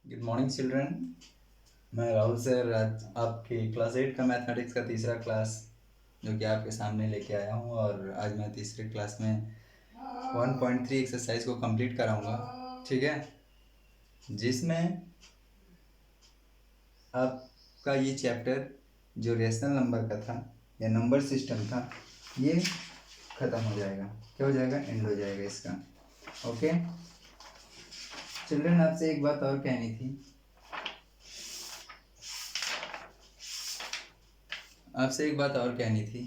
Good morning children. मैं Rahul sir आज आपकी क्लास 8 का मैथमेटिक्स का तीसरा क्लास जो कि आपके सामने लेके आया हूँ और आज मैं तीसरे क्लास में 1.3 एक्सरसाइज को कंप्लीट कराऊंगा। ठीक है, जिसमें आपका ये चैप्टर जो रेशनल नंबर का था या नंबर सिस्टम था ये ख़त्म हो जाएगा। क्या हो जाएगा? एंड हो जाएगा इसका। ओके चिल्ड्रन, आपसे एक बात और कहनी थी। आपसे एक बात और कहनी थी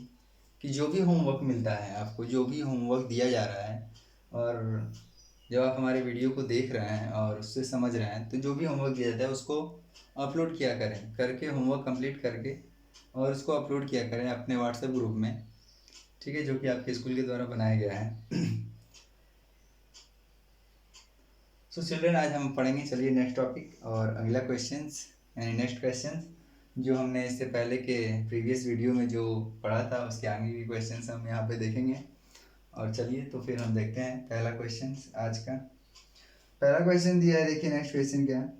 कि जो भी होमवर्क मिलता है आपको, जो भी होमवर्क दिया जा रहा है और जब आप हमारे वीडियो को देख रहे हैं और उससे समझ रहे हैं, तो जो भी होमवर्क दिया जाता है उसको अपलोड किया करें, करके होमवर्क कंप्लीट करके और उसको अपलोड किया करें अपने व्हाट्सएप ग्रुप में। ठीक है, जो कि आपके स्कूल के द्वारा बनाया गया है। सो चिल्ड्रन, आज हम पढ़ेंगे, चलिए नेक्स्ट टॉपिक और अगला क्वेश्चंस यानी नेक्स्ट क्वेश्चन जो हमने इससे पहले के प्रीवियस वीडियो में जो पढ़ा था उसके आगे के क्वेश्चंस हम यहाँ पे देखेंगे। और चलिए तो फिर हम देखते हैं पहला क्वेश्चन आज का। पहला क्वेश्चन दिया है, देखिए नेक्स्ट क्वेश्चन क्या है।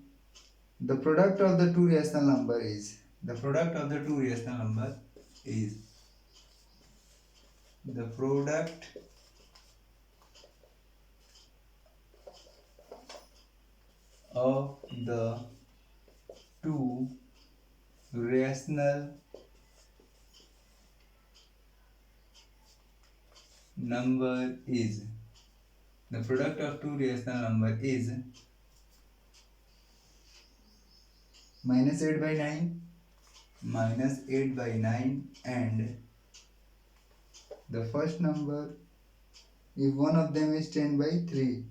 The product of the two rational number is, the product of the two rational number is, the product of the two rational number is, the product of two rational number is -8/9, -8/9 and the first number, if one of them is 10/3,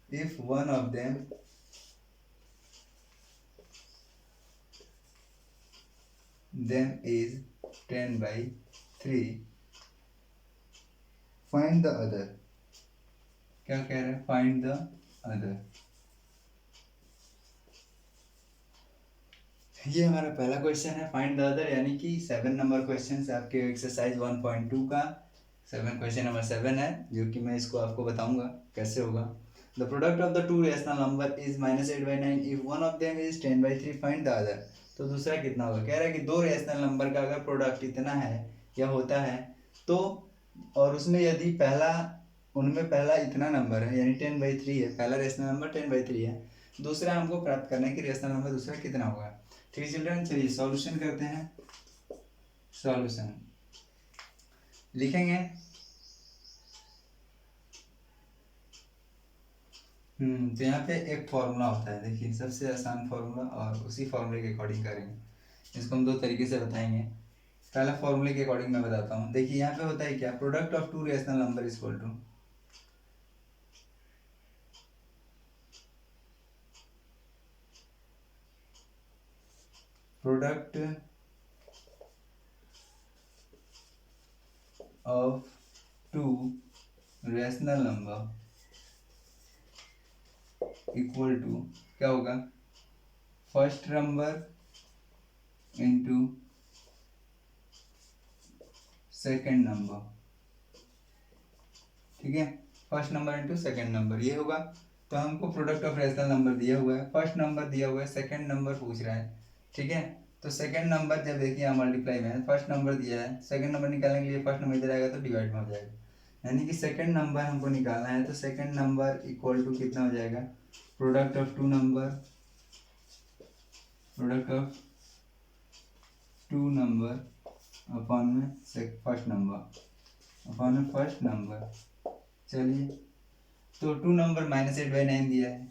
if one of them is 10/3, find the other। क्या कह रहे हैं? Find the other. ये हमारा पहला question है, find the other, यानी कि 7 नंबर क्वेश्चन है आपके एक्सरसाइज 1.2 का। 7 क्वेश्चन नंबर 7 है, जो कि मैं इसको आपको बताऊंगा कैसे होगा। The product of the two rational number is -8/9 if one of them is 10/3, find the other. तो दूसरा कितना होगा? कह रहा है कि दो रेशनल नंबर का अगर प्रोडक्ट इतना है या होता है तो, और उसमें यदि पहला, उनमें पहला इतना नंबर है यानी 10/3 है, पहला रेशनल नंबर 10/3 है, दूसरा हमको प्राप्त करना है कि रेशनल नंबर दूसरा कितना होगा। ठीक है चिल्ड्रन, चलिए सॉल्यूशन करते हैं। सॉल्यूशन लिखेंगे। तो यहाँ पे एक फॉर्मूला होता है, देखिए सबसे आसान फॉर्मूला, और उसी फॉर्मूले के अकॉर्डिंग करेंगे। इसको हम दो तरीके से बताएंगे। पहला फॉर्मूले के अकॉर्डिंग मैं बताता हूँ। देखिए यहाँ पे होता है क्या, product of two rational number is equal to, product of two rational number equal to क्या होगा? First number into second number. ठीक है, first number into second number ये होगा। तो हमको प्रोडक्ट ऑफ रेशनल नंबर दिया हुआ है, फर्स्ट नंबर दिया हुआ है, सेकेंड नंबर पूछ रहा है। ठीक है, तो सेकेंड नंबर जब देखिए यहाँ मल्टीप्लाई में है, फर्स्ट नंबर दिया है, सेकेंड नंबर निकालने के लिए फर्स्ट नंबर इधर आएगा तो डिवाइड में हो जाएगा, यानी कि सेकेंड नंबर हमको निकालना है। तो सेकेंड नंबर इक्वल टू कितना हो जाएगा? Product of two number, product of two number upon में फर्स्ट नंबर, अपॉन में फर्स्ट नंबर। चलिए, तो टू नंबर -8/9 दिया है,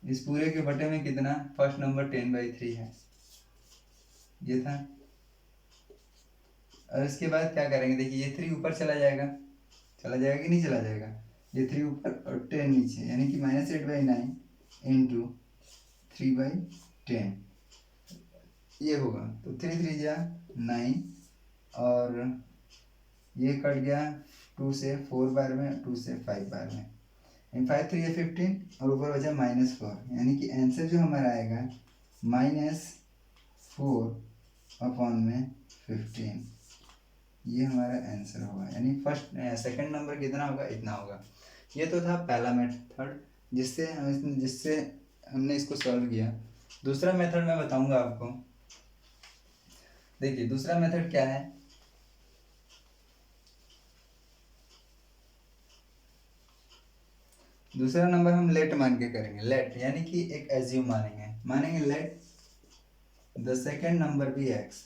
इस पूरे के बटे में कितना? फर्स्ट नंबर 10/3 है, ये था। और इसके बाद क्या करेंगे? देखिए ये 3 ऊपर चला जाएगा, चला जाएगा कि नहीं चला जाएगा? ये 3 ऊपर और 10 नीचे, यानी कि -8/9 इंटू 3/10 ये होगा। तो 3 3 जा 9 और ये कट गया 2 से 4 बार में, 2 से 5 बार में, 5 3 15 और ऊपर बचा -4, यानी कि आंसर जो हमारा आएगा -4 अपॉन में 15, ये हमारा आंसर होगा। यानी फर्स्ट सेकंड नंबर कितना होगा? इतना होगा। ये तो था पहला मेथड जिससे हमने इसको सॉल्व किया। दूसरा मेथड मैं बताऊंगा आपको। देखिए दूसरा मेथड क्या है, दूसरा नंबर हम लेट मान के करेंगे। लेट यानी कि एक एज्यूम मानेंगे लेट द सेकेंड नंबर भी एक्स,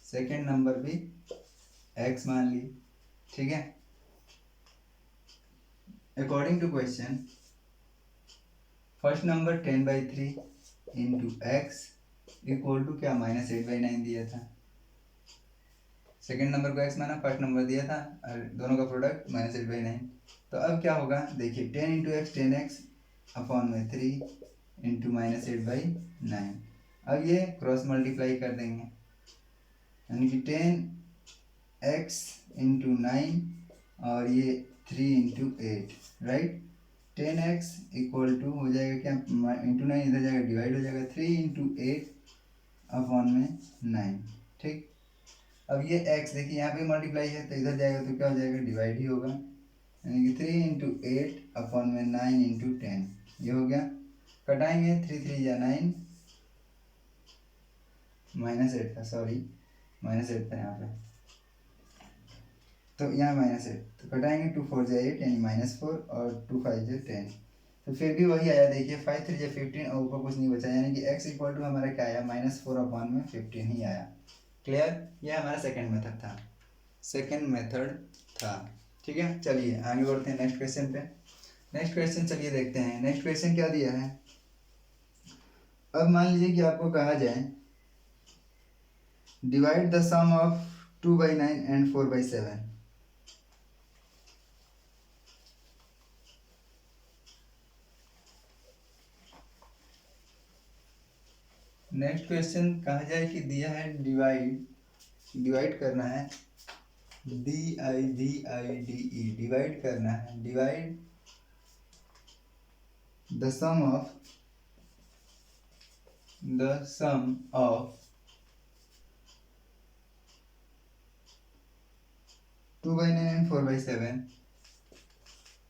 सेकेंड नंबर भी एक्स मान ली, ठीक है। According to question first number 10/3 into x equal to क्या, -8/9 दिया था। सेकेंड नंबर को एक्स माना, फर्स्ट नंबर दिया था और दोनों का प्रोडक्ट -8/9। तो अब क्या होगा, देखिए 10 इंटू एक्स 10x अपॉन में 3 इंटू -8/9। अब ये क्रॉस मल्टीप्लाई कर देंगे, यानी कि 10x इंटू 9 और ये 3 into 8, right. 10x equal to हो जाएगा क्या, इंटू 9 इधर जाएगा डिवाइड हो जाएगा, 3 इंटू 8 अपॉन में 9, ठीक। अब ये x देखिए यहाँ पे मल्टीप्लाई है तो इधर जाएगा तो क्या हो जाएगा, डिवाइड ही होगा, यानी कि 3 इंटू 8 अपॉन में 9 इंटू 10, ये हो गया। कटाएंगे 3 3 या 9, -8 था, सॉरी -8 था यहाँ पे, तो यहाँ -8 तो कटाएंगे, 2 4 जा 8 यानी -4 और 2 5 जा 10, तो फिर भी वही आया। देखिए 5 3 जा 15 और ऊपर कुछ नहीं बचा, यानी कि x इक्वल टू हमारा क्या आया, -4 अपॉन में 15 ही आया। क्लियर, ये हमारा सेकंड मेथड था, सेकंड मेथड था, ठीक है। चलिए आगे बढ़ते हैं नेक्स्ट क्वेश्चन पे। नेक्स्ट क्वेश्चन चलिए देखते हैं, नेक्स्ट क्वेश्चन क्या दिया है। अब मान लीजिए कि आपको कहा जाए divide the sum of 2/9 and 4/7। Next question कहा जाए कि दिया है डिवाइड करना है, DIVIDE डिवाइड करना है, divide the sum of 2/9 and 4/7,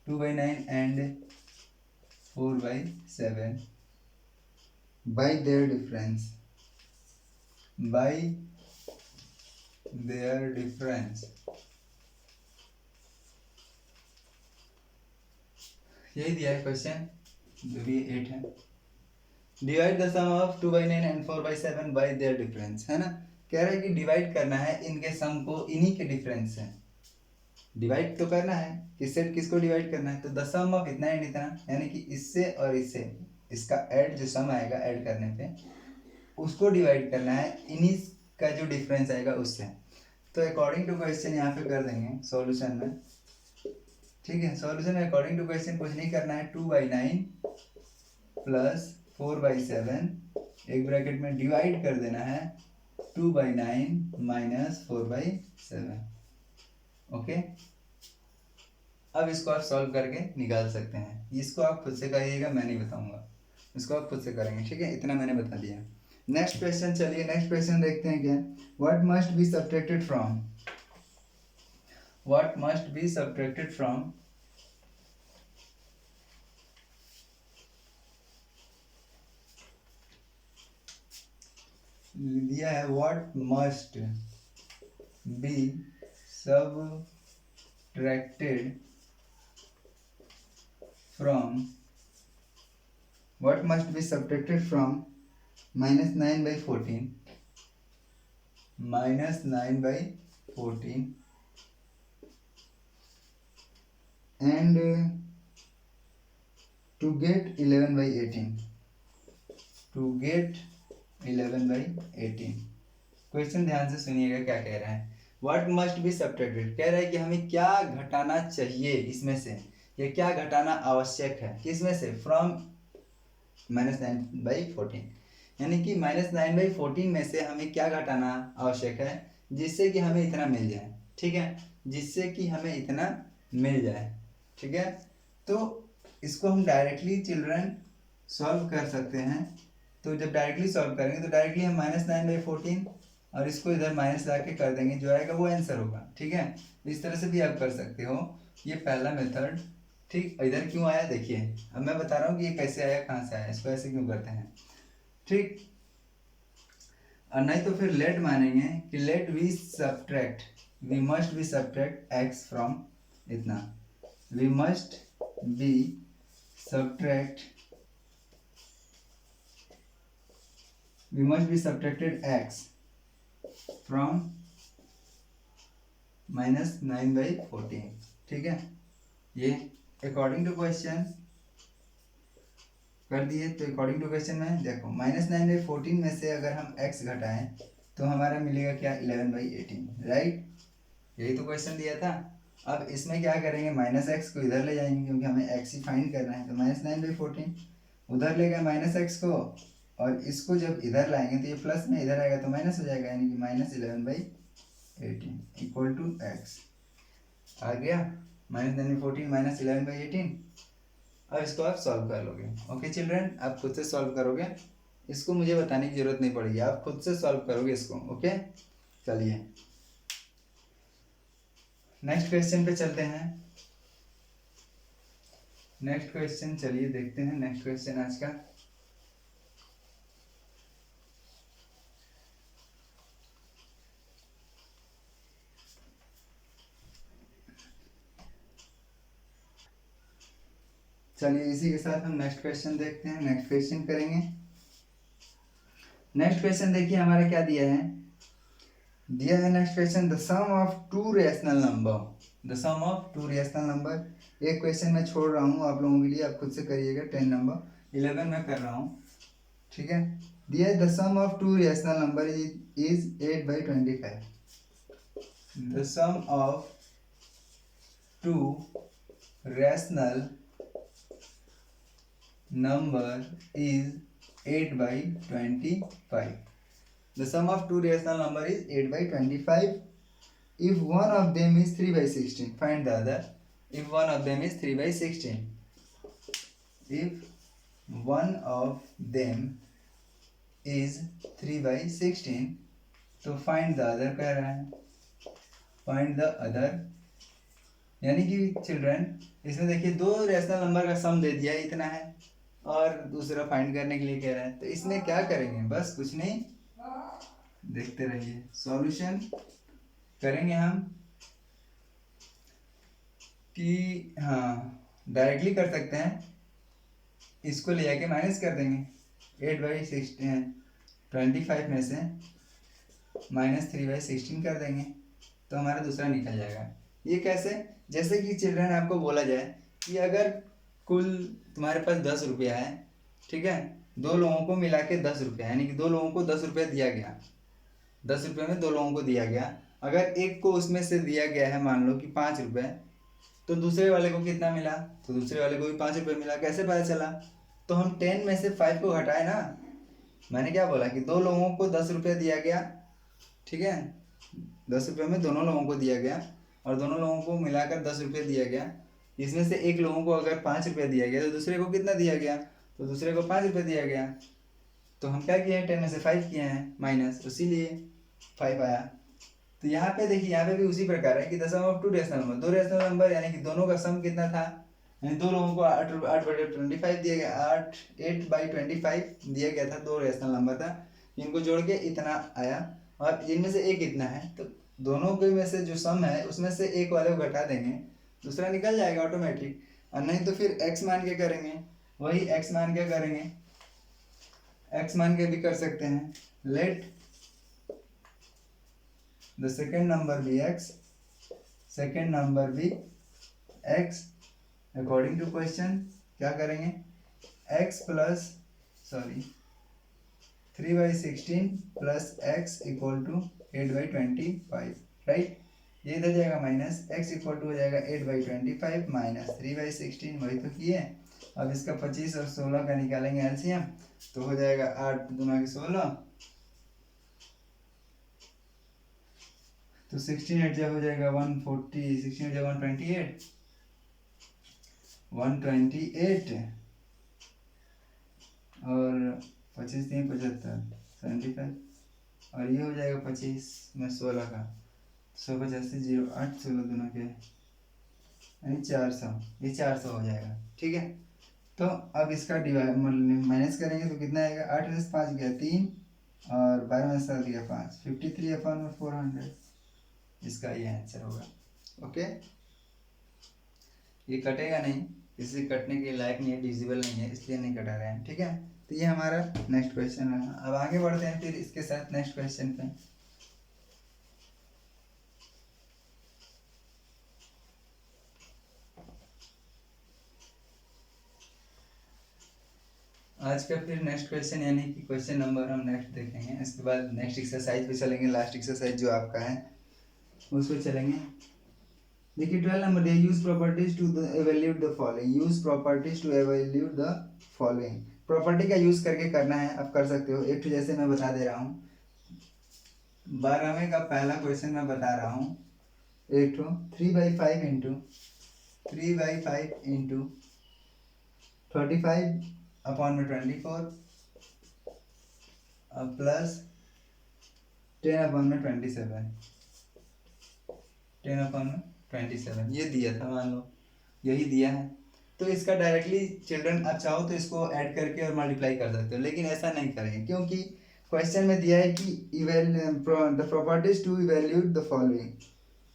2/9 and 4/7 by their difference, by their difference। यही दिया है क्वेश्चन, जो भी 8 है। Divide the sum of 2/9 and 4/7 by their difference, है ना। कह रहा है कि डिवाइड करना है इनके सम को इन्हीं के डिफरेंस से। डिवाइड तो करना है, किससे किसको डिवाइड करना है, तो द सम ऑफ इतना एंड इतना, यानी कि इससे और इससे इसका ऐड जो सम आएगा ऐड करने पे उसको डिवाइड करना है इन्हीं का जो डिफरेंस आएगा उससे। तो अकॉर्डिंग टू क्वेश्चन यहाँ पे कर देंगे सॉल्यूशन में, ठीक है। सॉल्यूशन में अकॉर्डिंग टू क्वेश्चन कुछ नहीं करना है, 2/9 प्लस 4/7 एक ब्रैकेट में डिवाइड कर देना है 2/9 माइनस 4/7, ओके। अब इसको आप सॉल्व करके निकाल सकते हैं, इसको आप खुद से करिएगा, मैं नहीं बताऊंगा, इसको आप खुद से करेंगे, ठीक है। इतना मैंने बता दिया। नेक्स्ट क्वेश्चन, चलिए नेक्स्ट क्वेश्चन देखते हैं क्या। What must be subtracted from, what must be subtracted from दिया है, what must be subtracted from, what must be subtracted from -9/14 and to get 11/18, to get 11/18। Question ध्यान से सुनिएगा क्या कह रहा है। व्हाट मस्ट बी सब्ट्रैक्टेड, कह रहा है कि हमें क्या घटाना चाहिए इसमें से, या क्या घटाना आवश्यक है किसमें से, फ्रॉम -9/14, यानी कि -9/14 में से हमें क्या घटाना आवश्यक है जिससे कि हमें इतना मिल जाए, ठीक है, जिससे कि हमें इतना मिल जाए, ठीक है। तो इसको हम डायरेक्टली चिल्ड्रन सॉल्व कर सकते हैं। तो जब डायरेक्टली सॉल्व करेंगे तो डायरेक्टली हम -9/14 और इसको इधर माइनस ला के कर देंगे, जो आएगा वो आंसर होगा, ठीक है। इस तरह से भी आप कर सकते हो, ये पहला मेथड ठीक, इधर क्यों आया देखिए, अब मैं बता रहा हूँ कि ये कैसे आया, कहाँ से आया, इसको ऐसे क्यों करते हैं। ठीक, और नहीं तो फिर लेट मानेंगे कि let we must be subtract x from इतना, we must be subtract we must be subtracted x from -9/14। ठीक है, ये अकॉर्डिंग टू क्वेश्चन कर दिए। तो अकॉर्डिंग टू क्वेश्चन में देखो -9/14 में से अगर हम x घटाएं तो हमारा मिलेगा क्या, 11/18, राइट। यही तो क्वेश्चन दिया था। अब इसमें क्या करेंगे, -x को इधर ले जाएंगे क्योंकि हमें x ही फाइंड करना है। तो -9/14 उधर ले गए -x को, और इसको जब इधर लाएंगे तो ये प्लस में इधर आएगा तो माइनस हो जाएगा, यानी कि -11/18 इक्वल टू एक्स आ गया। -9/14 -11/18। अब इसको आप सॉल्व कर लोगे। ओके चिल्ड्रन, आप खुद से सॉल्व करोगे, इसको मुझे बताने की जरूरत नहीं पड़ेगी, आप खुद से सॉल्व करोगे इसको। ओके चलिए नेक्स्ट क्वेश्चन पे चलते हैं। नेक्स्ट क्वेश्चन चलिए देखते हैं, नेक्स्ट क्वेश्चन आज का। चलिए इसी के साथ हम नेक्स्ट क्वेश्चन देखते हैं, नेक्स्ट क्वेश्चन करेंगे। नेक्स्ट क्वेश्चन देखिए हमारा क्या दिया है, दिया है next question, the sum of two rational number, the sum of two rational number. एक क्वेश्चन मैं छोड़ रहा हूँ आप लोगों के लिए, आप खुद से करिएगा। 10 नंबर 11 मैं कर रहा हूँ, ठीक है। दिया है the sum of two rational number is 8/25। The sum of two rational number is 8/25. The sum of two rational number is 8/25. If one of them is 3/16, find the other. If one of them is 3/16, if one of them is 3/16, तो find the other कह रहा है, find the other। यानी कि children इसमें देखिए दो rational number का सम दे दिया इतना है, और दूसरा फाइंड करने के लिए कह रहा है। तो इसमें क्या करेंगे, बस कुछ नहीं, देखते रहिए, सॉल्यूशन करेंगे हम कि हाँ डायरेक्टली कर सकते हैं, इसको ले जाके माइनस कर देंगे। 8/25 में से -3/16 कर देंगे तो हमारा दूसरा निकल जाएगा। ये कैसे, जैसे कि चिल्ड्रन आपको बोला जाए कि अगर कुल तुम्हारे पास 10 रुपया है, ठीक है, दो लोगों को मिला के 10 रुपया, यानी कि दो लोगों को 10 रुपया दिया गया, 10 रुपये में दो लोगों को दिया गया। अगर एक को उसमें से दिया गया है मान लो कि 5 रुपये, तो दूसरे वाले को कितना मिला, तो दूसरे वाले को भी 5 रुपये मिला। कैसे पता चला, तो हम 10 में से 5 को घटाए ना। मैंने क्या बोला कि दो लोगों को 10 रुपया दिया गया, ठीक है, 10 रुपये में दोनों लोगों को दिया गया, और दोनों लोगों को मिलाकर 10 रुपये दिया गया। इसमें से एक लोगों को अगर 5 रुपया दिया गया तो दूसरे को कितना दिया गया, तो दूसरे को 5 रुपये दिया गया। तो हम क्या किए हैं, 10 में से 5 किए हैं माइनस, इसीलिए 5 आया। तो यहाँ पे देखिए, यहाँ पे भी उसी प्रकार है कि the sum of two rational number, दो रेशनल नंबर यानी कि दोनों का सम कितना था, यानी दो लोगों को 8/25 दिया गया, 8/25 दिया गया था, दो रेशनल नंबर था, इनको जोड़ के इतना आया, और इनमें से एक इतना है, तो दोनों के में से जो सम है उसमें से एक वाले को घटा देंगे, दूसरा निकल जाएगा ऑटोमेटिक। और नहीं तो फिर x मान के करेंगे, वही x मान के करेंगे, x मान के भी कर सकते हैं। Let the second number be x, second number be x, according to question क्या करेंगे, x plus 3/16 plus x equal to 8/25, right. ये इधर जाएगा माइनस, x इक्वल टू हो जाएगा 8/25 माइनस 3/16, वही तो किए। अब इसका 25 और 16 का निकालेंगे एलसीएम, तो हो जाएगा 8 दूना के 16, तो 16 जब हो जाएगा 140, 16 जब 128, 128 और 25 3 75, 75, और ये हो जाएगा 25 में 16 का 185, 0 8 16 दोनों के यानी 400, ये 400 हो जाएगा। ठीक है, तो अब इसका डिवाइड माइनस करेंगे तो कितना आएगा, 8 में से 5 गया 3 और 12 में से 7 गया 5, 53/400, इसका ये आंसर होगा। ओके, ये कटेगा नहीं, इससे कटने के लायक नहीं है, डिविजिबल नहीं है, इसलिए नहीं कटा रहे हैं। ठीक है, तो ये हमारा नेक्स्ट क्वेश्चन है। अब आगे बढ़ते हैं फिर इसके साथ नेक्स्ट क्वेश्चन पे। आज का फिर नेक्स्ट क्वेश्चन यानी कि क्वेश्चन नंबर हम नेक्स्ट देखेंगे, इसके बाद नेक्स्ट एक्सरसाइज पे चलेंगे, लास्ट एक्सरसाइज जो आपका है उस पर चलेंगे। देखिए 12 नंबर दिया, use properties to evaluate the following, use properties to evaluate the following, property का यूज करके करना है, आप कर सकते हो। एक तो जैसे मैं बता दे रहा हूँ, 12वें का पहला क्वेश्चन मैं बता रहा हूँ, एक तो 3/5 इंटू 35/24 प्लस 10/27 ये दिया था, मान लो यही दिया है। तो इसका डायरेक्टली चिल्ड्रन आप चाहो तो इसको ऐड करके और मल्टीप्लाई कर सकते हो, लेकिन ऐसा नहीं करेंगे क्योंकि क्वेश्चन में दिया है कि the properties to evaluate the following,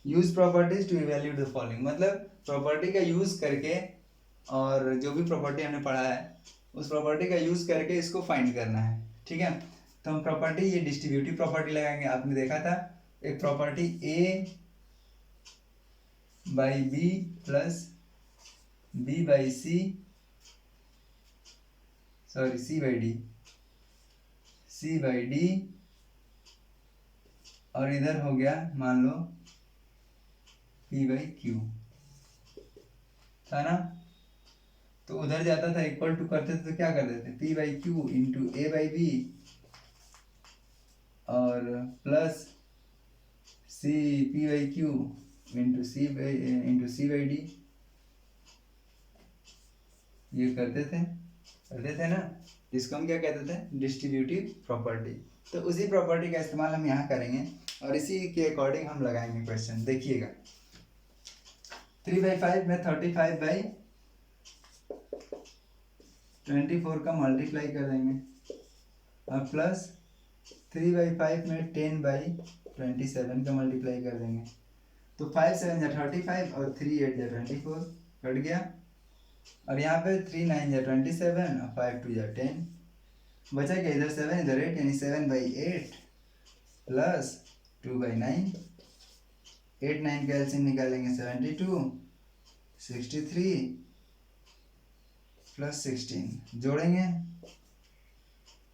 use properties to evaluate the following, मतलब प्रॉपर्टी का यूज करके, और जो भी प्रॉपर्टी हमने पढ़ा है उस प्रॉपर्टी का यूज करके इसको फाइंड करना है। ठीक है, तो हम प्रॉपर्टी, ये डिस्ट्रीब्यूटिव प्रॉपर्टी लगाएंगे, आपने देखा था एक property A/B plus B/C, sorry C/D, और इधर हो गया मान लो P/Q था ना। तो उधर जाता था, इक्वल टू करते थे तो क्या कर देते, P/Q इंटू A/B और प्लस P/Q इंटू C/D, ये करते थे ना, इसको हम क्या कहते थे, डिस्ट्रीब्यूटिव प्रॉपर्टी। तो उसी प्रॉपर्टी का इस्तेमाल हम यहाँ करेंगे और इसी के अकॉर्डिंग हम लगाएंगे क्वेश्चन। देखिएगा 3/5 में 35/24 का मल्टीप्लाई कर देंगे और प्लस 3/5 में 10/27 का मल्टीप्लाई कर देंगे, तो 5 7 जा 35 और 3 8 जा 24, कट गया। और यहाँ पे 3 9 जा 27 और 5 2 जा 10, बचा क्या, इधर 7 इधर 8, यानी 7/8 प्लस 2/9, 8 9 का एलसीएम निकालेंगे 72, 63 प्लस 16 जोड़ेंगे,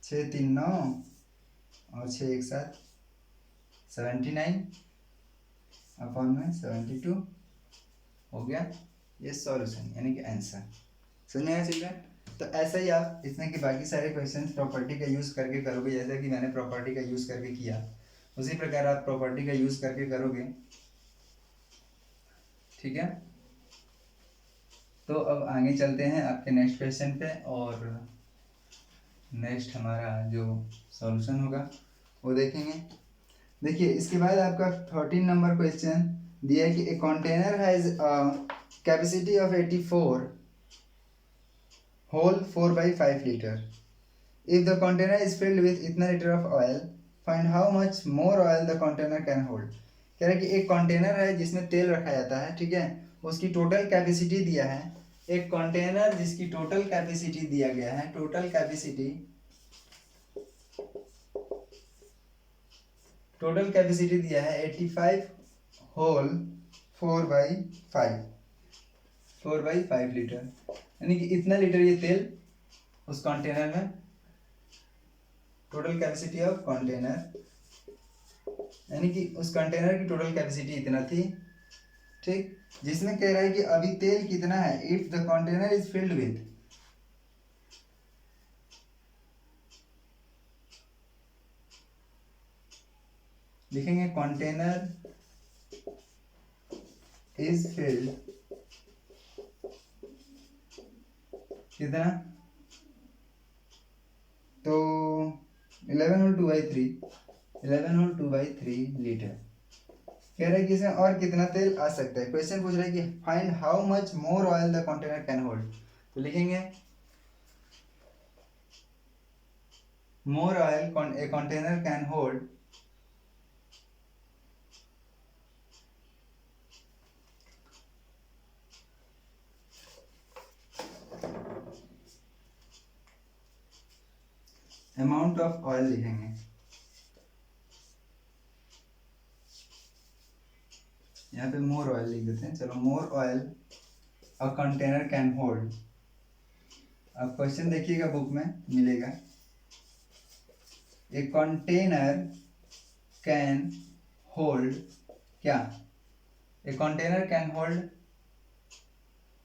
6 3 9 और 6 1 7, 79 अपॉन में 72 हो गया। ये सॉल्यूशन यानी कि आंसर। समझ में आया चिल्ड्रन? तो ऐसा ही आप इसमें के बाकी सारे क्वेश्चन प्रॉपर्टी का यूज़ करके करोगे, जैसा कि मैंने प्रॉपर्टी का यूज़ करके किया, उसी प्रकार आप प्रॉपर्टी का यूज़ करके करोगे। ठीक है, तो अब आगे चलते हैं आपके नेक्स्ट क्वेश्चन पे, और नेक्स्ट हमारा जो सॉल्यूशन होगा वो देखेंगे। देखिए इसके बाद आपका 13 नंबर क्वेश्चन दिया है कि a container has capacity of 84 whole 4/5 liter. If the container is filled with इतना litre of oil, find how much more oil the container can hold. कह रहा है कि एक कंटेनर है जिसमें तेल रखा जाता है, ठीक है, उसकी टोटल कैपेसिटी दिया है, एक कंटेनर जिसकी टोटल कैपेसिटी दिया गया है, टोटल कैपेसिटी दिया है 85 होल 4/5 लीटर, यानी कि इतना लीटर ये तेल उस कंटेनर में, टोटल कैपेसिटी ऑफ कंटेनर, यानी कि उस कंटेनर की टोटल कैपेसिटी इतना थी। ठीक, जिसमें कह रहा है कि अभी तेल कितना है, if the container is filled with, लिखेंगे कंटेनर इज फिल्ड कितना, तो 11 होल 2/3 लीटर। कह रहा है कि इसमें और कितना तेल आ सकता है। क्वेश्चन पूछ रहा है कि find how much more oil the container can hold. तो लिखेंगे मोर oil a container can hold amount of oil लिखेंगे। यहाँ पे मोर ऑयल लिख देते हैं। चलो मोर oil a container can hold. अब क्वेश्चन देखिएगा बुक में मिलेगा, ए कंटेनर कैन होल्ड क्या, a container can hold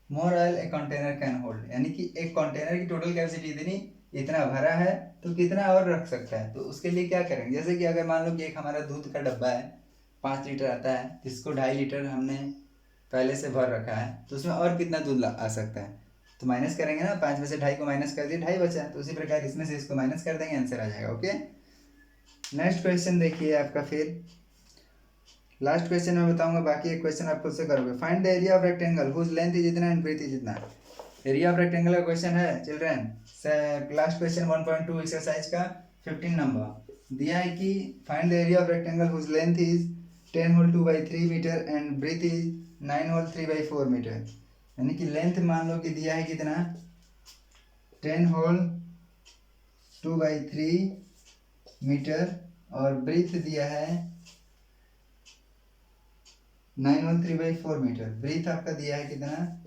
more oil a container can hold, यानी कि एक कंटेनर की टोटल कैपेसिटी इतनी इतना भरा है तो कितना और रख सकता है। तो उसके लिए क्या करेंगे, जैसे कि अगर मान लो कि एक हमारा दूध का डब्बा है 5 लीटर आता है, जिसको 2.5 लीटर हमने पहले से भर रखा है, तो उसमें और कितना दूध आ सकता है। तो माइनस करेंगे ना, 5 में से 2.5 को माइनस कर दिए, 2.5 बचा। तो उसी प्रकार इसमें से इसको माइनस कर देंगे, आंसर आ जाएगा। ओके, नेक्स्ट क्वेश्चन देखिए आपका, फिर लास्ट क्वेश्चन मैं बताऊंगा, बाकी एक क्वेश्चन आप खुद से करोगे। Find the area of rectangle whose length is इतना एंड ब्रेथ इज इतना। एरिया ऑफ रेक्टेंगल का क्वेश्चन है चिल्ड्रन, लास्ट क्वेश्चन 1.2 एक्सरसाइज का 15 नंबर दिया है कि find the area of rectangle whose length is 10 whole 2/3 metre and breadth is 9 whole 3/4 metre. यानी कि लेंथ मान लो कि दिया है कितना, 10 होल 2/3 मीटर और ब्रेथ दिया है 9 होल 3/4 मीटर। ब्रीथ आपका दिया है कितना,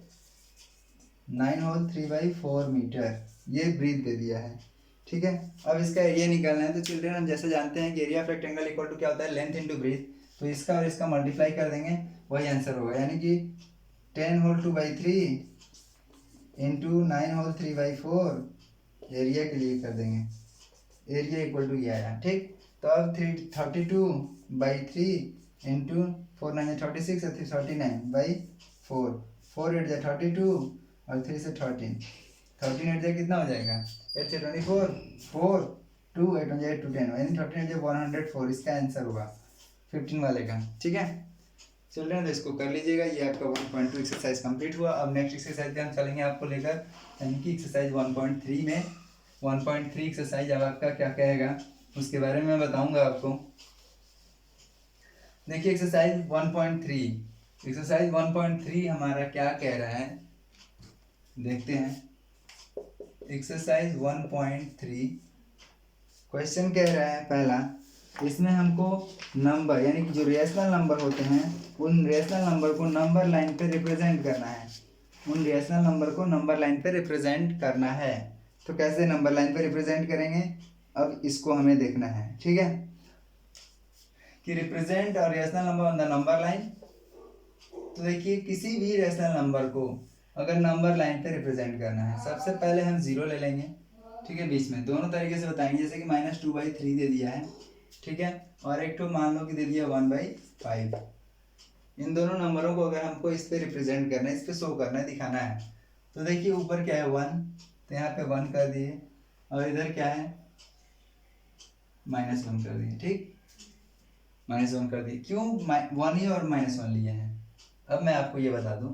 9 होल 3/4 मीटर, ये ब्रीथ दे दिया है। ठीक है, अब इसका एरिया निकालना है। तो चिल्ड्रन हम जैसे जानते हैं कि area of rectangle equal to क्या होता है, लेंथ इनटू ब्रीथ। तो इसका और इसका मल्टीप्लाई कर देंगे, वही आंसर होगा। यानी कि 10 होल 2/3 इंटू 9 होल 3/4 एरिया के लिए कर देंगे, एरिया इक्वल टू ये आया। ठीक, तो अब 32/3 इंटू 4 9 36 और 39/4, 4 8 32 और 3 से 13, 13 8 कितना हो जाएगा, 8 से 24, 4 2 8 8 2 10, यानी 13 104 इसका आंसर होगा 15 वाले का। ठीक है चिल्ड्रन, तो इसको कर लीजिएगा। ये आपका 1.2 एक्सरसाइज कंप्लीट हुआ। अब नेक्स्ट एक्सरसाइज पे हम चलेंगे आपको लेकर, यानी कि एक्सरसाइज 1.3 में 1.3 एक्सरसाइज अब आपका क्या कहेगा उसके बारे में मैं बताऊंगा आपको। देखिए एक्सरसाइज 1.3, एक्सरसाइज 1.3 हमारा क्या कह रहा है, देखते हैं। एक्सरसाइज 1.3 क्वेश्चन कह रहा है पहला, इसमें हमको नंबर यानी कि जो रेशनल नंबर होते हैं उन रेशनल नंबर को नंबर लाइन पे रिप्रेजेंट करना है, उन रेशनल नंबर को नंबर लाइन पे रिप्रेजेंट करना है। तो कैसे नंबर लाइन पे रिप्रेजेंट करेंगे, अब इसको हमें देखना है। ठीक है, कि रिप्रेजेंट और rational number on the number line. तो देखिए किसी भी रेशनल नंबर को अगर नंबर लाइन पे रिप्रेजेंट करना है, सबसे पहले हम 0 ले लेंगे। ठीक है, बीच में दोनों तरीके से बताएंगे, जैसे कि -2/3 दे दिया है। ठीक है, और एक तो मान लो कि दे दिया 1/5। इन दोनों नंबरों को अगर हमको इस पे रिप्रेजेंट करना है, इस पे शो करना है, दिखाना है, तो देखिए ऊपर क्या है 1, तो यहाँ पे 1 कर दिए, और इधर क्या है -1 कर दिए। ठीक, -1 कर दिए। क्यों 1 ही और -1 लिए हैं, अब मैं आपको ये बता दूं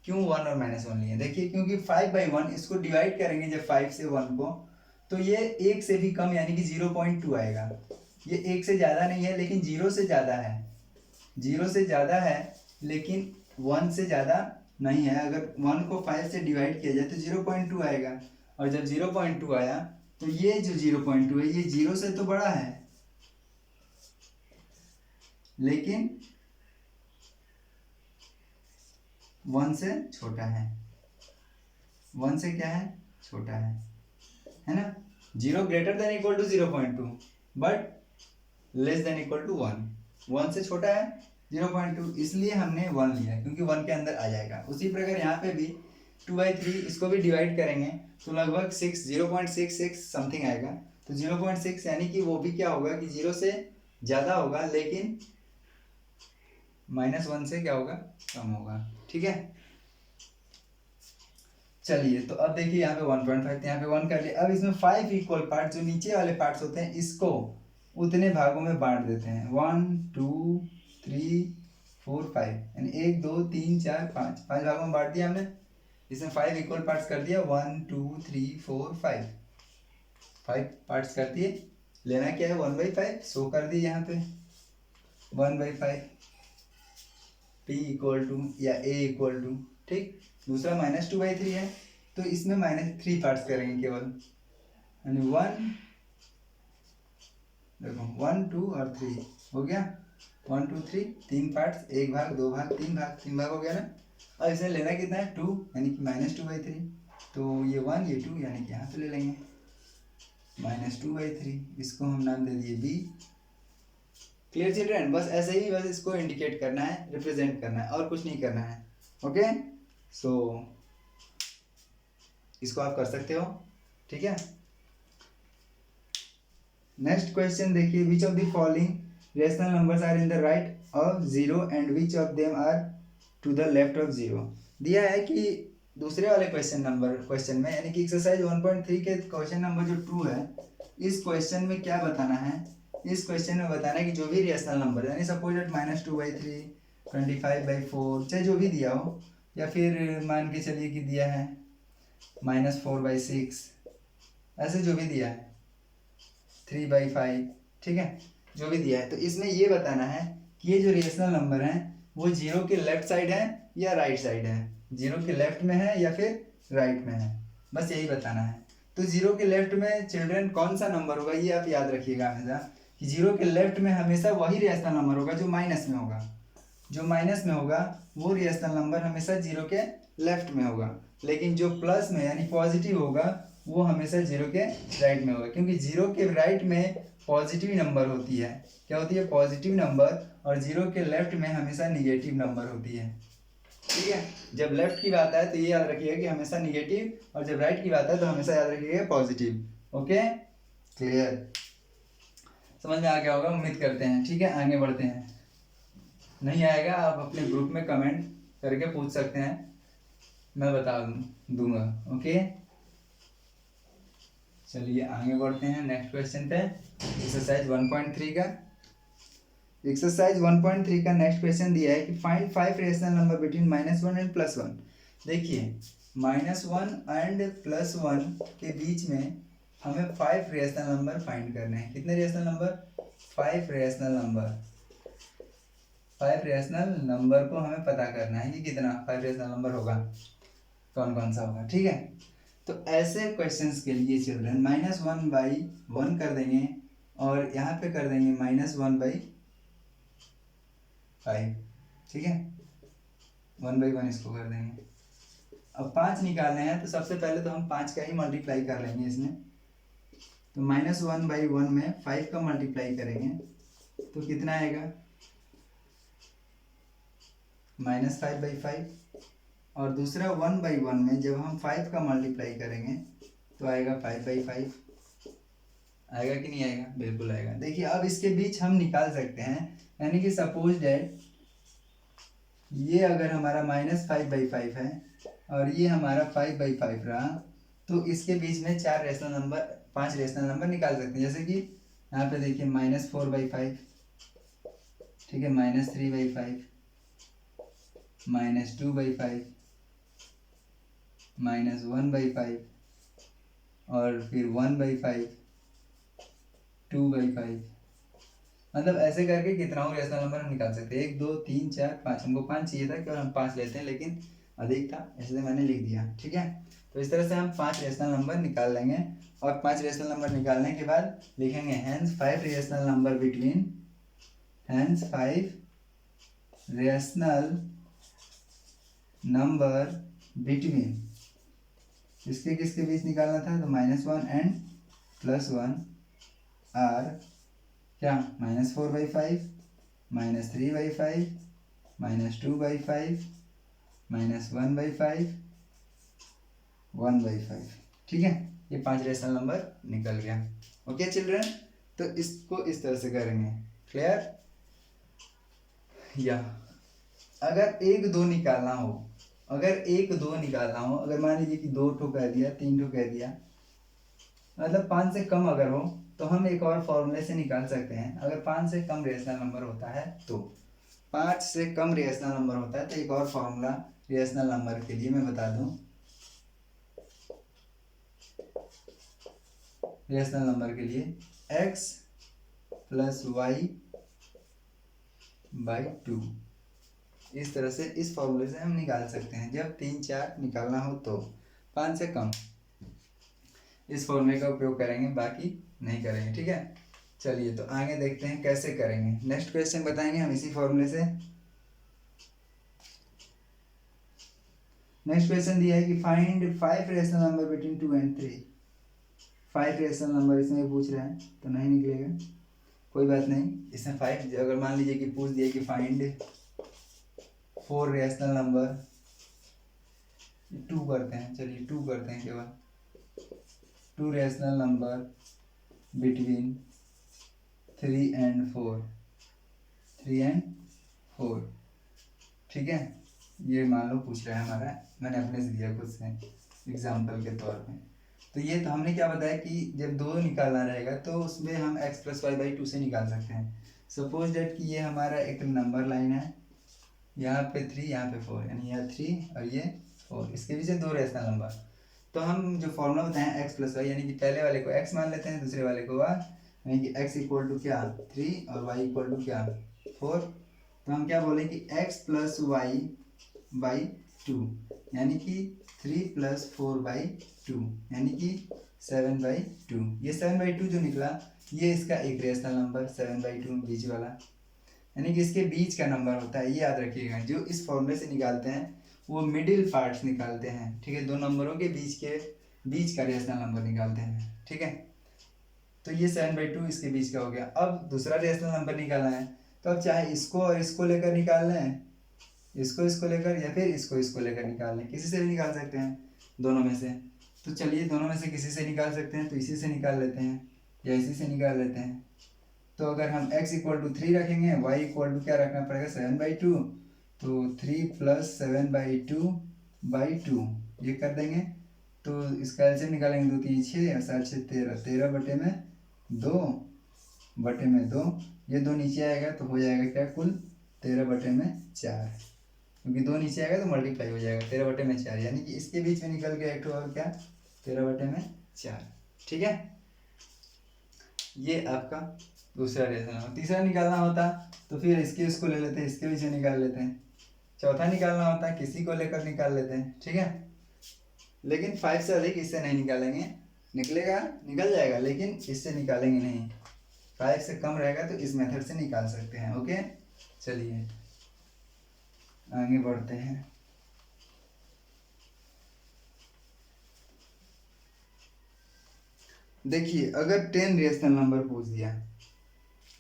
क्यों 1 और -1 लिए। देखिए क्योंकि 5/1 इसको डिवाइड करेंगे जब 5 से 1 को, तो ये 1 से भी कम यानी कि 0.2 आएगा। ये 1 से ज़्यादा नहीं है लेकिन 0 से ज़्यादा है, 0 से ज़्यादा है लेकिन 1 से ज़्यादा नहीं है। अगर 1 को 5 से डिवाइड किया जाए तो 0.2 आएगा, और जब 0.2 आया तो ये जो 0.2 है ये 0 से तो बड़ा है लेकिन 1 से छोटा है। 1 से क्या है, छोटा है ना। 0 greater than equal to 0.2 but less than equal to 1, 1 से छोटा है 0.2, इसलिए हमने 1 लिया क्योंकि 1 के अंदर आ जाएगा। उसी प्रकार यहाँ पे भी 2/3 इसको भी डिवाइड करेंगे तो लगभग 0.66 समथिंग आएगा। तो 0.6 यानी कि वो भी क्या होगा कि 0 से ज़्यादा होगा लेकिन -1 से क्या होगा, कम होगा। ठीक है, चलिए तो अब देखिए यहाँ पे 1.5 यहाँ पे 1 कर लिया। अब इसमें 5 इक्वल पार्ट जो नीचे वाले पार्ट्स होते हैं इसको उतने भागों में बांट देते हैं, 1 2 3 4 5, यानी 1 2 3 4 5, 5 भागों में बांट दिया हमने, इसमें 5 इक्वल पार्ट्स कर दिया, 1 2 3 4 5, 5 पार्ट्स कर दिए। लेना क्या है, 1/5 शो कर दिए यहाँ पे, 1/5 p इक्वल टू या a इक्वल टू, ठीक। दूसरा -2/3 है, तो इसमें -3 पार्ट्स करेंगे केवल, यानी 1, देखो 1 2 और 3 हो गया, 1 2 3, 3 पार्ट्स, 1 भाग 2 भाग 3 भाग, 3 भाग हो गया ना। अब इसमें लेना कितना है, 2, यानी कि -2/3, तो ये 1 ये 2, यानी कि यहाँ पे ले लेंगे -2/3, इसको हम नाम दे दिए b। क्लियर चिल्ड्रन, बस ऐसे ही, बस इसको इंडिकेट करना है, रिप्रेजेंट करना है, और कुछ नहीं करना है। ओके, सो इसको आप कर सकते हो, ठीक है। नेक्स्ट क्वेश्चन देखिए, which of the following rational numbers are in the right of 0 and which of them are to the left of 0। दिया है कि दूसरे वाले क्वेश्चन में, यानी कि एक्सरसाइज 1.3 के क्वेश्चन नंबर जो 2 है, इस क्वेश्चन में क्या बताना है, इस क्वेश्चन में बताना है कि जो भी रेशनल नंबर, यानी सपोज दैट -2/3, 25/4, चाहे जो भी दिया हो, या फिर मान के चलिए कि दिया है -4/6, ऐसे जो भी दिया है 3/5, ठीक है, जो भी दिया है, तो इसमें ये बताना है कि ये जो रेशनल नंबर हैं वो 0 के लेफ्ट साइड है या राइट साइड है, 0 के लेफ्ट में है या फिर राइट में है, बस यही बताना है। तो 0 के लेफ्ट में चिल्ड्रन कौन सा नंबर होगा, ये आप याद रखिएगा हमेशा, कि 0 के लेफ्ट में हमेशा वही रेशनल नंबर होगा जो माइनस में होगा, जो माइनस में होगा वो रेशनल नंबर हमेशा 0 के लेफ्ट में होगा, लेकिन जो प्लस में यानी पॉजिटिव होगा वो हमेशा 0 के राइट में होगा, क्योंकि 0 के राइट में पॉजिटिव नंबर होती है, क्या होती है, पॉजिटिव नंबर, और 0 के लेफ्ट में हमेशा निगेटिव नंबर होती है, ठीक है। जब लेफ्ट की बात है तो ये याद रखिएगा कि हमेशा निगेटिव, और जब राइट की बात है तो हमेशा याद रखिएगा पॉजिटिव। ओके, क्लियर, समझ में आ गया होगा, उम्मीद करते हैं, ठीक है। आगे बढ़ते हैं, नहीं आएगा आप अपने ग्रुप में कमेंट करके पूछ सकते हैं, मैं बता दूंगा। ओके, चलिए आगे बढ़ते हैं नेक्स्ट क्वेश्चन पे, एक्सरसाइज 1.3 का। एक्सरसाइज 1.3 का नेक्स्ट क्वेश्चन दिया है कि find 5 rational number between -1 and +1। देखिए, -1 एंड +1 के बीच में हमें 5 रेशनल नंबर फाइंड करने हैं। कितने rational number, 5 rational number, 5 rational number को हमें पता करना है कि कितना 5 रेशनल नंबर होगा, कौन कौन सा होगा, ठीक है। तो ऐसे क्वेश्चंस के लिए चिल्ड्रन -1/1 कर देंगे, और यहाँ पे कर देंगे -1/5, ठीक है, 1/1 इसको कर देंगे। अब 5 निकालने हैं, तो सबसे पहले तो हम 5 का ही मल्टीप्लाई कर लेंगे इसमें, तो -1/1 में 5 का मल्टीप्लाई करेंगे तो कितना आएगा, -5/5, और दूसरा 1/1 में जब हम 5 का मल्टीप्लाई करेंगे तो आएगा 5/5, आएगा कि नहीं आएगा, बिल्कुल आएगा। देखिए, अब इसके बीच हम निकाल सकते हैं, यानी कि सपोज डैट ये अगर हमारा -5/5 है और ये हमारा 5/5 रहा, तो इसके बीच में 5 रेशनल नंबर निकाल सकते हैं। जैसे कि यहाँ पे देखिए -4/5, ठीक है, -3/5, -2/5, -1/5, और फिर 1/5, 2/5, मतलब ऐसे करके कितना हो रेशनल नंबर हम निकाल सकते हैं, 1 2 3 4 5, हमको 5 चाहिए था, केवल हम 5 लेते हैं, लेकिन अधिक था इसलिए मैंने लिख दिया, ठीक है। तो इस तरह से हम 5 रेशनल नंबर निकाल लेंगे, और 5 रेशनल नंबर निकालने के बाद लिखेंगे hence 5 rational number between, hence 5 rational number between, किसके किसके बीच निकालना था, तो -1 एंड +1 आर क्या, -4/5, -3/5, -2/5, -1/5, 1/5, ठीक है। ये 5 रेशनल नंबर निकल गया। ओके चिल्ड्रन, तो इसको इस तरह से करेंगे, क्लियर। या अगर 1 2 निकालना हो, अगर मान लीजिए कि 2 ठो कह दिया, 3 ठो कह दिया, मतलब 5 से कम अगर हो, तो हम एक और फॉर्मूले से निकाल सकते हैं, अगर 5 से कम रेशनल नंबर होता है तो 5 से कम रेशनल नंबर होता है तो एक और फॉर्मूला रेशनल नंबर के लिए मैं बता दूं। रेशनल नंबर के लिए x प्लस वाई बाई 2, इस तरह से इस फॉर्मूले से हम निकाल सकते हैं। जब 3 4 निकालना हो तो 5 से कम इस फॉर्मूले का उपयोग करेंगे, बाकी नहीं करेंगे। ठीक है, चलिए तो आगे देखते हैं कैसे करेंगे। नेक्स्ट क्वेश्चन बताएंगे हम इसी फॉर्मूले से। नेक्स्ट क्वेश्चन दिया है कि find 5 rational number between 2 and 3। 5 rational number इसमें पूछ रहे हैं तो नहीं निकलेगा, कोई बात नहीं। इसमें 5 अगर मान लीजिए कि पूछ दिया कि फाइंड 4 रेशनल नंबर, 2 करते हैं, चलिए 2 करते हैं केवल, 2 rational number between 3 and 4, 3 and 4। ठीक है, ये मान लो पूछ रहा है हमारा, मैंने अपने से दिया खुद से एग्जाम्पल के तौर पे। तो ये तो हमने क्या बताया कि जब 2 निकालना रहेगा तो उसमें हम x प्लस वाई बाई 2 से निकाल सकते हैं। सपोज डेट कि ये हमारा एक नंबर लाइन है, यहाँ पे 3 यहाँ पे 4, यानी यह 3 और ये 4, इसके बीच 2 रेशनल नंबर। तो हम जो फॉर्मूला बताएं x प्लस वाई, यानी कि पहले वाले को x मान लेते हैं, दूसरे वाले को y, यानी कि x इक्वल टू क्या 3 और y इक्वल टू क्या 4। तो हम क्या बोले कि x प्लस वाई बाई 2, यानी कि 3 प्लस 4 बाई 2, यानी कि 7 बाई 2। ये 7 बाई 2 जो निकला ये इसका एक रेशनल नंबर 7 बाई 2 बीच वाला, यानी कि इसके बीच का नंबर होता है। ये याद रखिएगा, जो इस फॉर्मूले से निकालते हैं वो मिडिल पार्ट्स निकालते हैं। ठीक है, 2 नंबरों के बीच का रेशनल नंबर निकालते हैं। ठीक है, तो ये 7 बाई 2 इसके बीच का हो गया। अब दूसरा रेशनल नंबर निकालना है, तो अब चाहे इसको और इसको लेकर निकाल लें, इसको लेकर, या फिर इसको लेकर निकाल लें, किसी से भी निकाल सकते हैं दोनों में से। तो चलिए दोनों में से किसी से निकाल सकते हैं, तो इसी से निकाल लेते हैं या इसी से निकाल लेते हैं। तो अगर हम x इक्वल टू 3 रखेंगे, y इक्वल टू क्या रखना पड़ेगा 7 बाई 2, तो 3 प्लस 7 बाई 2 ये कर देंगे। तो इसका एलसीएम निकालेंगे, 2 3 6 और 7 6 13, 13 बटे में 2 ये 2 नीचे आएगा तो हो जाएगा क्या कुल 13 बटे में 4, क्योंकि 2 नीचे आएगा तो मल्टीप्लाई हो जाएगा 13 बटे में 4, यानी कि इसके बीच में निकल गया एक और क्या 13 बटे में 4। ठीक है, ये आपका दूसरा रेशनल नंबर। तीसरा निकालना होता तो फिर इसको ले लेते हैं, इसके बीच में निकाल लेते हैं। चौथा निकालना होता है किसी को लेकर निकाल लेते हैं। ठीक है, लेकिन 5 से अधिक इससे नहीं निकालेंगे, निकलेगा निकल जाएगा लेकिन इससे निकालेंगे नहीं। 5 से कम रहेगा तो इस मेथड से निकाल सकते हैं। ओके, चलिए आगे बढ़ते हैं। देखिए अगर 10 रेशनल नंबर पूछ दिया,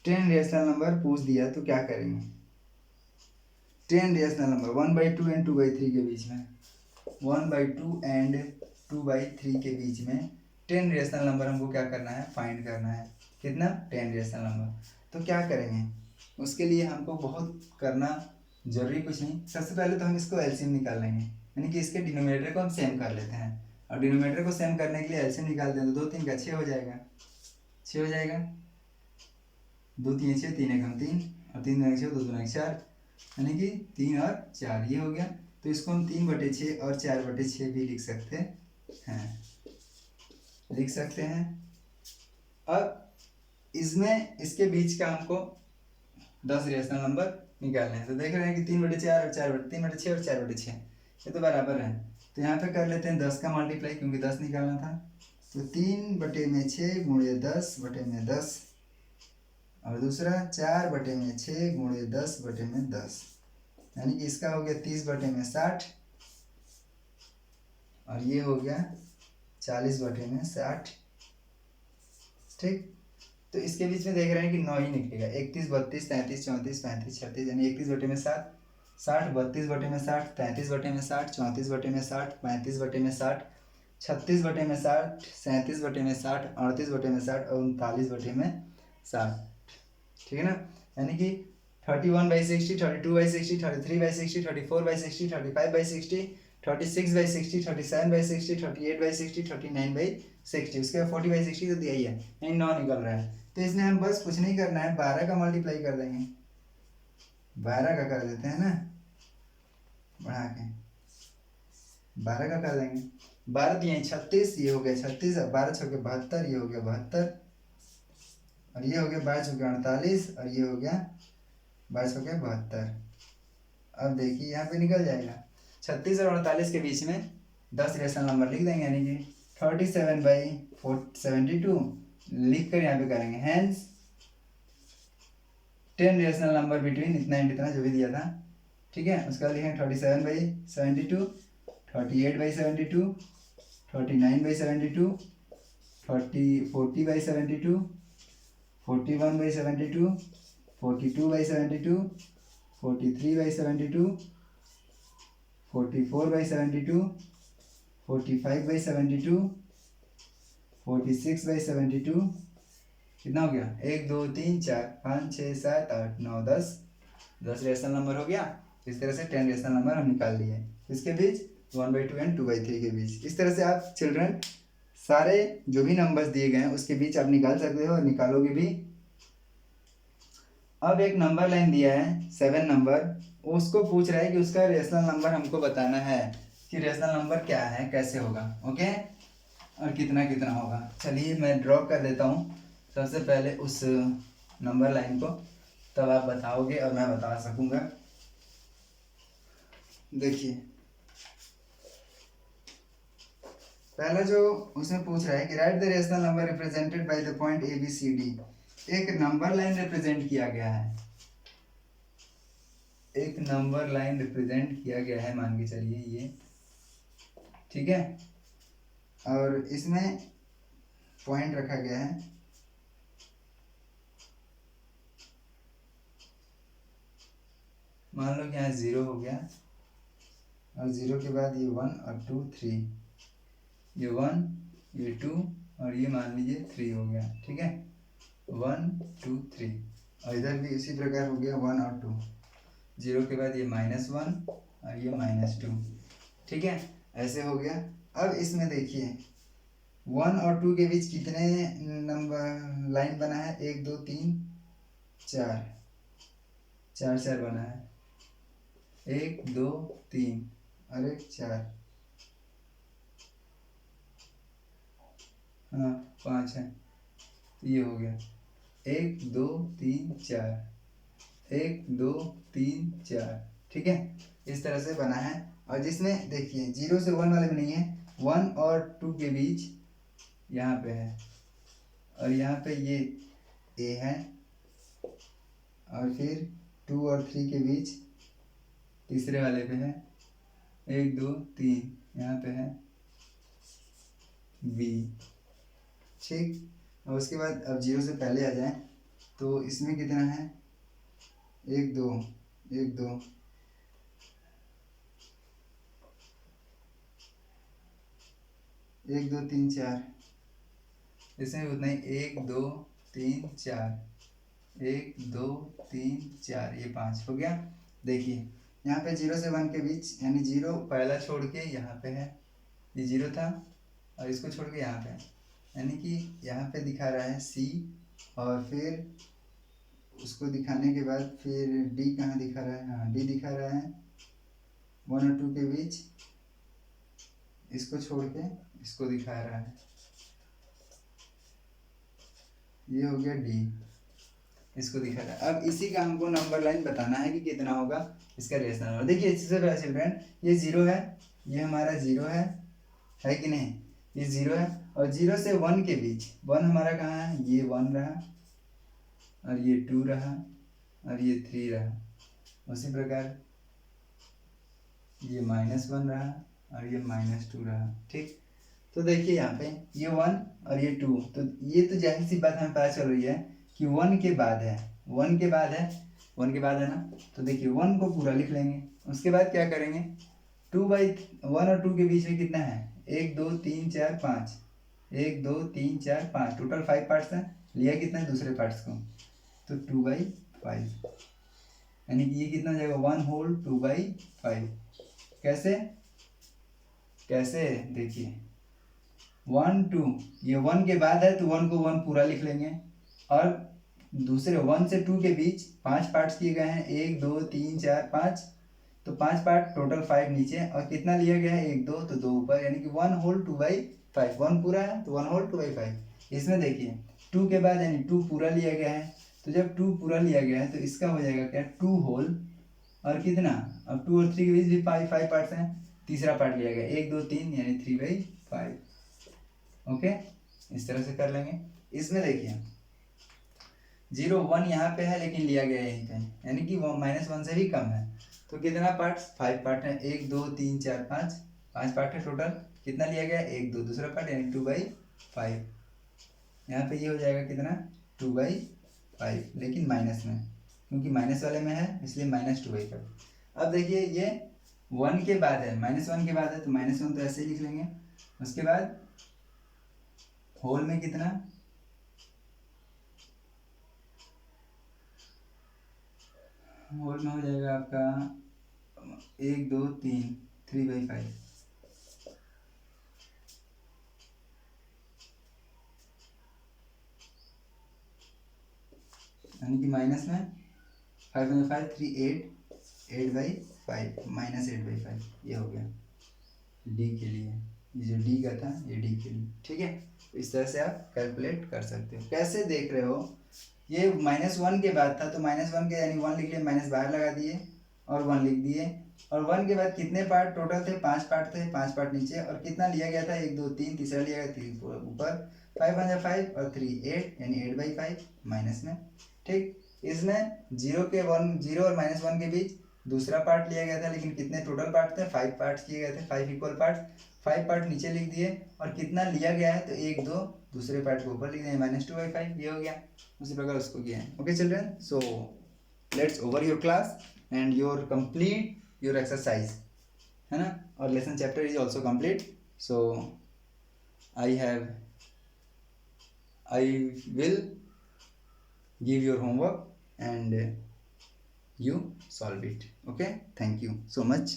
10 रेशनल नंबर पूछ दिया तो क्या करेंगे। 10 rational number 1 by 2 and 2 by 3 के बीच में, 1 बाई 2 एंड 2 बाई 3 के बीच में 10 रेशनल नंबर हमको क्या करना है, फाइंड करना है। कितना 10 रेशनल नंबर। तो क्या करेंगे, उसके लिए हमको बहुत करना जरूरी कुछ नहीं। सबसे पहले तो हम इसको एलसीएम निकाल लेंगे, यानी कि इसके डिनोमिनेटर को हम सेम कर लेते हैं, और डिनोमिनेटर को सेम करने के लिए एलसीएम निकालते हैं। तो 2 3 का 6 हो जाएगा, 6 हो जाएगा, 2 3 6, 3 1 3 और 3 2 6, 2 2 4, यानी कि 3 और 4 ये हो गया। तो इसको हम 3 बटे 6 और 4 बटे 6 भी लिख सकते हैं। अब इसमें इसके बीच का हमको 10 रेशनल नंबर निकालने हैं। तो देख रहे हैं कि 3 बटे 4 और 4 बटे 3 बटे 6 और 4 बटे 6 ये तो बराबर है। तो यहाँ पे कर लेते हैं 10 का मल्टीप्लाई, क्योंकि 10 निकालना था। तो 3 बटे में 6 गुणे 10 बटे में 10, और दूसरा 4 बटे में 6 गुणे 10 बटे में 10, यानी कि इसका हो गया 30 बटे में 60, और ये हो गया 40 बटे में 60। ठीक, तो इसके बीच में देख रहे हैं कि 9 ही निकलेगा। 31 32 33 34 35 36, यानी 31 बटे में 7, 60 32 बटे में 60, 33 बटे में 60, 34 बटे में 60, 35 बटे में 60, 36 बटे में 60, 37 बटे में 60, 38 बटे में 60 और 39 बटे में 60। ठीक है ना, यानी कि 31/60, 32/60, 33/60, 34/60, 35/60, 36/60, 37/60, 38/60, 39/60, उसके बाद 40/60 तो दिया ही है, यानी 9 निकल रहा है। तो इसमें हम बस कुछ नहीं करना है, 12 का मल्टीप्लाई कर देंगे, 12 का कर देते हैं ना, बढ़ा के 12 का कर देंगे। 12 दिए 36, ये हो गया 36, 12 छः 72, ये हो गया 72, और ये हो गया 12 छः 48, और ये हो गया 12 छः 72। अब देखिए यहाँ पे निकल जाएगा 36 और 48 के बीच में 10 रेशनल नंबर लिख देंगे, यानी कि 37/72 लिख कर यहाँ पे करेंगे। हैंस 10 रेशनल नंबर बिटवीन इतना एंड इतना जो भी दिया था, ठीक है। उसके बाद लिखेंगे 37/72, 38/72, 39/72, 40/72, 41/72, 42/72, 43/72, 44/72, 45/72, 46/72। कितना हो गया? 1 2 3 4 5 6 7 8 9 10 रेशनल नंबर हो गया। इस तरह से 10 रेशनल नंबर हम निकाल लिए इसके बीच 1/2 एंड 2/3 के बीच। इस तरह से आप चिल्ड्रन सारे जो भी नंबर्स दिए गए हैं उसके बीच आप निकाल सकते हो और निकालोगे भी। अब एक नंबर लाइन दिया है 7 नंबर, उसको पूछ रहा है कि उसका रेशनल नंबर हमको बताना है कि रेशनल नंबर क्या है, कैसे होगा, ओके, और कितना कितना होगा। चलिए मैं ड्रॉ कर देता हूँ सबसे पहले उस नंबर लाइन को, तब आप बताओगे और मैं बता सकूंगा। देखिए पहला जो उसमें पूछ रहा है कि write the rational number represented by the point A B C D. एक नंबर लाइन रिप्रेजेंट किया गया है, एक नंबर लाइन रिप्रेजेंट किया गया है, मान के चलिए ये, ठीक है, और इसमें पॉइंट रखा गया है, मान लो कि यहाँ 0 हो गया, और 0 के बाद ये 1 और 2 3, ये 1 ये 2 और ये मान लीजिए 3 हो गया, ठीक है, 1 2 3, और इधर भी इसी प्रकार हो गया 1 और 2, 0 के बाद ये -1 और ये -2, ठीक है, ऐसे हो गया। अब इसमें देखिए 1 और 2 के बीच कितने नंबर लाइन बना है? 1 2 3 4, 4 बना है, 1 2 3 और 1 4, हाँ 5 है, तो ये हो गया 1 2 3 4, 1 2 3 4, ठीक है, इस तरह से बना है। और जिसमें देखिए 0 से 1 वाले में नहीं है, 1 और 2 के बीच यहाँ पे है, और यहाँ पे ये A है, और फिर 2 और 3 के बीच तीसरे वाले पे है 1 2 3, यहाँ पे है B, ठीक। और उसके बाद अब 0 से पहले आ जाए तो इसमें कितना है? 1 2 1 2 1 2 3 4, इसमें उतना ही 1 2 3 4, 1 2 3 4, ये 5 हो गया। देखिए यहाँ पे 0 से 1 के बीच, यानी 0 पहला छोड़ के यहाँ पे है, ये 0 था और इसको छोड़ के यहाँ पे है, यानी कि यहाँ पे दिखा रहा है C, और फिर उसको दिखाने के बाद फिर D कहाँ दिखा रहा है? हाँ D दिखा रहा है 1 और 2 के बीच, इसको छोड़ के इसको दिखा रहा है, ये हो गया D, इसको दिखा रहा है। अब इसी का हमको नंबर लाइन बताना है कि कितना होगा इसका रेशनल नंबर। देखिए इससे पहले चिल्ड्रन ये 0 है, ये हमारा 0 है कि नहीं, ये 0 है, और 0 से 1 के बीच 1 हमारा कहाँ है? ये 1 रहा, और ये 2 रहा, और ये 3 रहा, उसी प्रकार ये -1 रहा और ये -2 रहा, ठीक। तो देखिए यहाँ पे ये 1 और ये 2, तो ये तो जाहिर सी बात हमें पता चल रही है कि 1 के बाद है, 1 के बाद है, 1 के बाद है ना, तो देखिए 1 को पूरा लिख लेंगे। उसके बाद क्या करेंगे? 1 और 2 के बीच में कितना है? 1 2 3 4 5, 1 2 3 4 5, टोटल 5 पार्ट्स हैं, लिया कितना है दूसरे पार्ट्स को, तो 2/5, यानी कि ये कितना हो जाएगा? 1 होल 2/5। कैसे कैसे? देखिए 1 2, ये 1 के बाद है तो 1 को 1 पूरा लिख लेंगे, और दूसरे 1 से 2 के बीच 5 पार्ट्स किए गए हैं, 1 2 3 4 5, तो 5 पार्ट टोटल 5 नीचे, और कितना लिया गया है 1 2, तो 2 ऊपर, यानी कि 1 होल 2/5, 1 पूरा है तो 1 होल 2/5। इसमें देखिए 2 के बाद यानी 2 पूरा लिया गया है, तो जब 2 पूरा लिया गया है तो इसका हो जाएगा क्या 2 होल, और कितना, अब 2 और 3 के बीच भी 5 पार्ट्स हैं, तीसरा पार्ट लिया गया 1 2 3 यानी 3/5। ओके, इस तरह से कर लेंगे। इसमें देखिए 0 1 यहाँ पे है लेकिन लिया गया यहीं पे, यानी कि वो -1 से भी कम है, तो कितना पार्ट्स 5 पार्ट है, 1 2 3 4 5, 5 पार्ट है टोटल, कितना लिया गया 1 2, दूसरा पार्ट यानी 2/5, यहाँ पे ये हो जाएगा कितना 2/5, लेकिन माइनस में, क्योंकि माइनस वाले में है इसलिए -2/5। अब देखिए ये 1 के बाद है, -1 के बाद है तो -1 तो ऐसे ही लिख लेंगे, उसके बाद होल में कितना, होल में हो जाएगा आपका 1 2 3 3/5, यानी कि माइनस में 5 में 5 3 8/5 -8/5, ये हो गया डी के लिए, ये जो डी का था ये डी के लिए। ठीक है, तो इस तरह से आप कैलकुलेट कर सकते हो। कैसे देख रहे हो, ये -1 के बाद था तो -1 के यानी 1 लिख लिए, माइनस बाहर लगा दिए और 1 लिख दिए, और 1 के बाद कितने पार्ट टोटल थे, 5 पार्ट थे, 5 पार्ट नीचे, और कितना लिया गया था 1 2 3, तीसरा लिया गया 3 ऊपर, 5 1 5 और 3 8 यानी 8/5 माइनस में। ठीक, इसमें 0 के 1 0 और -1 के बीच दूसरा पार्ट लिया गया था, लेकिन कितने टोटल पार्ट थे 5 पार्ट्स किए गए थे, 5 इक्वल पार्ट्स, 5 पार्ट नीचे लिख दिए, और कितना लिया गया है तो 1 2, दूसरे पार्ट को ऊपर लिख दिए -2/5, ये हो गया। उसी प्रकार उसको किया है। Okay children, so let's over your class and your complete your exercise, है ना, और lesson chapter is also complete. So I will give your homework and you solve it. Okay, thank you so much.